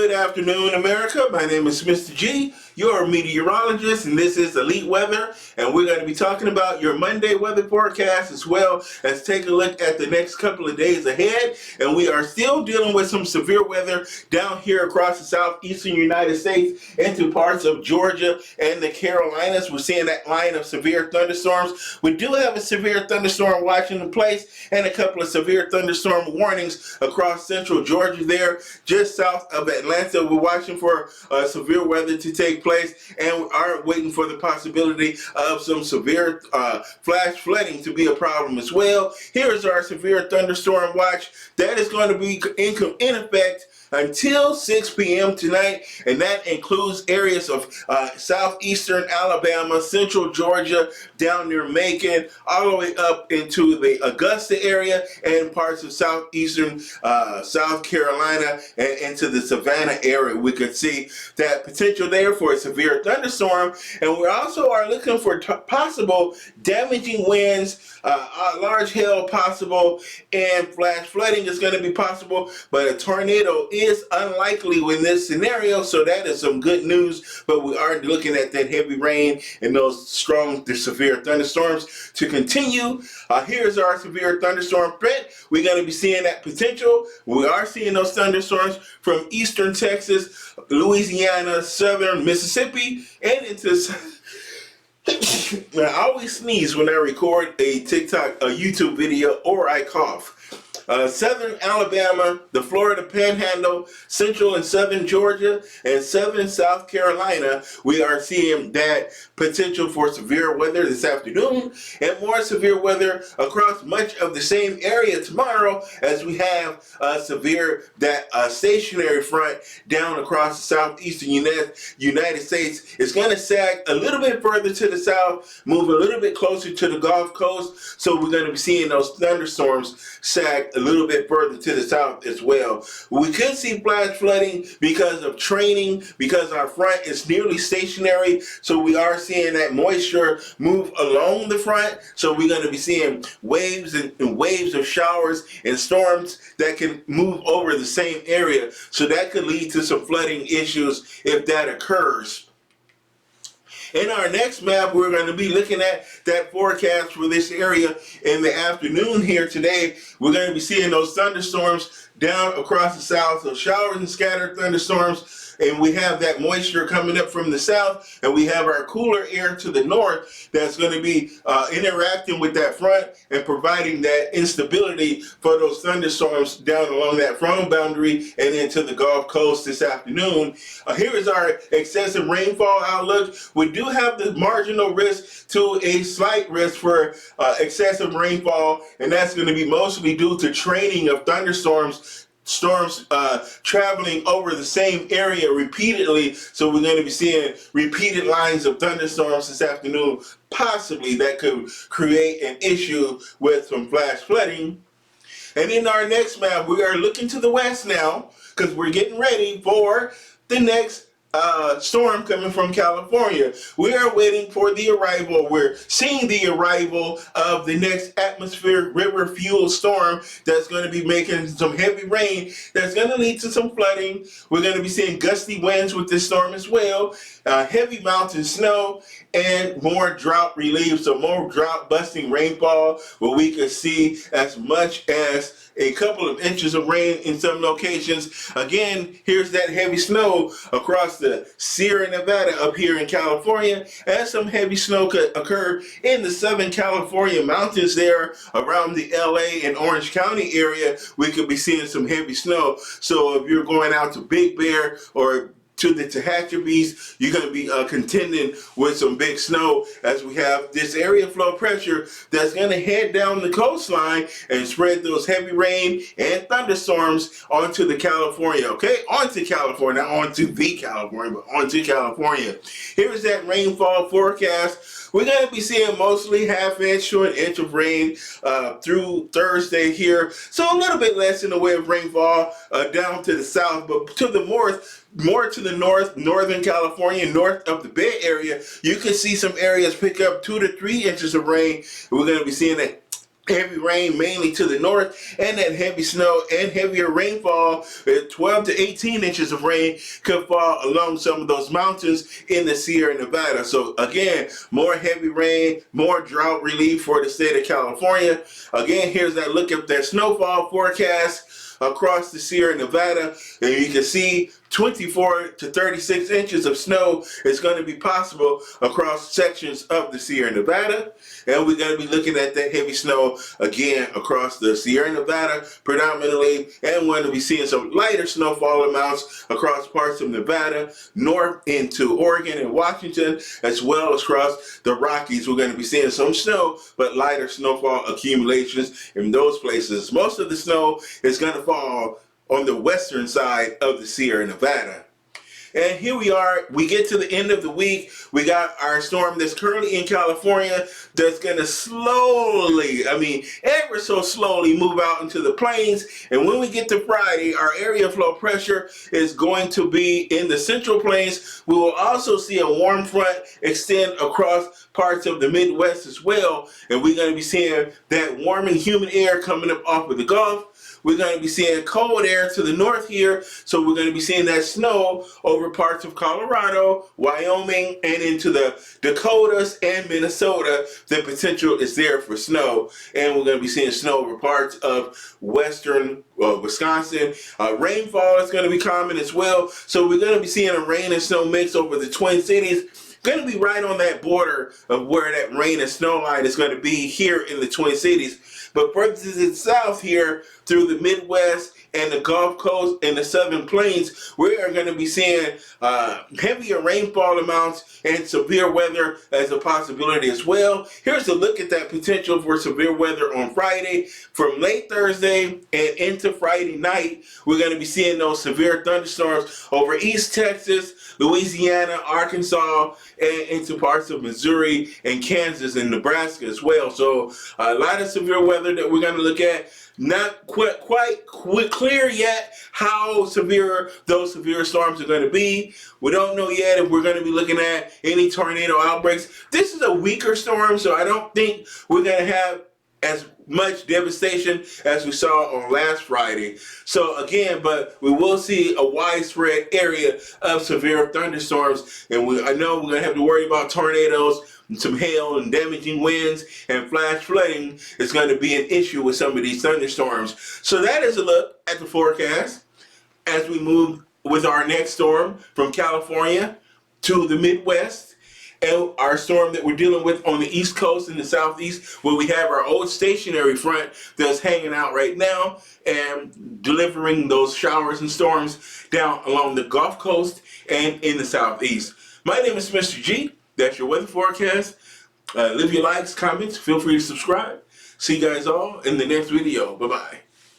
Good afternoon, America. My name is Mr. G, your meteorologist, and this is Elite Weather. And we're going to be talking about your Monday weather forecast as well as take a look at the next couple of days ahead. And we are still dealing with some severe weather down here across the southeastern United States into parts of Georgia and the Carolinas. We're seeing that line of severe thunderstorms. We do have a severe thunderstorm watch in place and a couple of severe thunderstorm warnings across central Georgia there, just south of Atlanta. We're watching for severe weather to take place, and we are waiting for the possibility of some severe flash flooding to be a problem as well. Here's our severe thunderstorm watch that is going to be in effect until 6 p.m. tonight, and that includes areas of southeastern Alabama, central Georgia, down near Macon, all the way up into the Augusta area and parts of southeastern South Carolina and into the Savannah area. We could see that potential there for a severe thunderstorm, and we also are looking for possible damaging winds, large hail possible, and flash flooding is going to be possible, but a tornado is unlikely in this scenario, so that is some good news. But we are looking at that heavy rain and those strong to severe thunderstorms to continue. Here's our severe thunderstorm threat. We're going to be seeing that potential. We are seeing those thunderstorms from eastern Texas, Louisiana, southern Mississippi, and into I always sneeze when I record a YouTube video, or I cough. Southern Alabama, the Florida Panhandle, central and southern Georgia, and southern South Carolina, we are seeing that potential for severe weather this afternoon, and more severe weather across much of the same area tomorrow, as we have severe stationary front down across the southeastern United States. It's going to sag a little bit further to the south, move a little bit closer to the Gulf Coast, so we're going to be seeing those thunderstorms sag a little bit further to the south as well. We could see flash flooding because of training, because our front is nearly stationary, so we are seeing that moisture move along the front, so we're going to be seeing waves and waves of showers and storms that can move over the same area, so that could lead to some flooding issues if that occurs. In our next map, we're going to be looking at that forecast for this area in the afternoon here today. We're going to be seeing those thunderstorms down across the south, so showers and scattered thunderstorms, and we have that moisture coming up from the south, and we have our cooler air to the north that's going to be interacting with that front and providing that instability for those thunderstorms down along that frontal boundary and into the Gulf Coast this afternoon. Here is our excessive rainfall outlook. We do have the marginal risk to a slight risk for excessive rainfall, and that's going to be mostly due to training of thunderstorms traveling over the same area repeatedly. So we're going to be seeing repeated lines of thunderstorms this afternoon. Possibly that could create an issue with some flash flooding. And in our next map, we are looking to the west now because we're getting ready for the next storm coming from California. We are waiting for the arrival. We're seeing the arrival of the next atmospheric river fuel storm that's going to be making some heavy rain that's going to lead to some flooding. We're going to be seeing gusty winds with this storm as well, heavy mountain snow, and more drought relief, so more drought busting rainfall, where we could see as much as a couple of inches of rain in some locations. Again, here's that heavy snow across the Sierra Nevada up here in California, and some heavy snow could occur in the Southern California mountains there around the LA and Orange County area. We could be seeing some heavy snow. So if you're going out to Big Bear or to the Tehachapi's, you're going to be contending with some big snow, as we have this area flow pressure that's going to head down the coastline and spread those heavy rain and thunderstorms onto the California, okay? Onto California, not onto the California, but onto California. Here's that rainfall forecast. We're going to be seeing mostly half inch to an inch of rain through Thursday here. So a little bit less in the way of rainfall down to the south, but to the north, more to the north, northern California, north of the Bay Area, you can see some areas pick up 2 to 3 inches of rain. We're going to be seeing that Heavy rain mainly to the north, and that heavy snow and heavier rainfall, 12 to 18 inches of rain could fall along some of those mountains in the Sierra Nevada. So again, more heavy rain, more drought relief for the state of California. Again, here's that look at that snowfall forecast across the Sierra Nevada, and you can see 24 to 36 inches of snow is going to be possible across sections of the Sierra Nevada. And we're going to be looking at that heavy snow again across the Sierra Nevada predominantly, and we're going to be seeing some lighter snowfall amounts across parts of Nevada, north into Oregon and Washington, as well as across the Rockies. We're going to be seeing some snow, but lighter snowfall accumulations in those places. Most of the snow is going to fall on the western side of the Sierra Nevada. And here we are, we get to the end of the week. We got our storm that's currently in California that's going to slowly, ever so slowly move out into the plains. And when we get to Friday, our area flow pressure is going to be in the central plains. We will also see a warm front extend across parts of the Midwest as well. And we're going to be seeing that warm and humid air coming up off of the Gulf. We're going to be seeing cold air to the north here, so we're going to be seeing that snow over parts of Colorado, Wyoming, and into the Dakotas and Minnesota. The potential is there for snow, and we're going to be seeing snow over parts of western Wisconsin. Rainfall is going to be common as well, so we're going to be seeing a rain and snow mix over the Twin Cities. Going to be right on that border of where that rain and snow line is going to be here in the Twin Cities. But further to the south here, through the Midwest and the Gulf Coast and the Southern Plains, we are going to be seeing heavier rainfall amounts and severe weather as a possibility as well. Here's a look at that potential for severe weather on Friday. From late Thursday and into Friday night, we're going to be seeing those severe thunderstorms over East Texas, Louisiana, Arkansas, and into parts of Missouri and Kansas and Nebraska as well. So a lot of severe weather that we're going to look at. Not quite clear yet how severe those severe storms are going to be. We don't know yet if we're going to be looking at any tornado outbreaks. This is a weaker storm, so I don't think we're going to have as much devastation as we saw on last Friday. So again, but we will see a widespread area of severe thunderstorms, and I know we're going to have to worry about tornadoes, some hail and damaging winds, and flash flooding is going to be an issue with some of these thunderstorms. So that is a look at the forecast as we move with our next storm from California to the Midwest. And our storm that we're dealing with on the East Coast and the Southeast, where we have our old stationary front that's hanging out right now and delivering those showers and storms down along the Gulf Coast and in the Southeast. My name is Mr. G. That's your weather forecast. Leave your likes, comments. Feel free to subscribe. See you guys all in the next video. Bye-bye.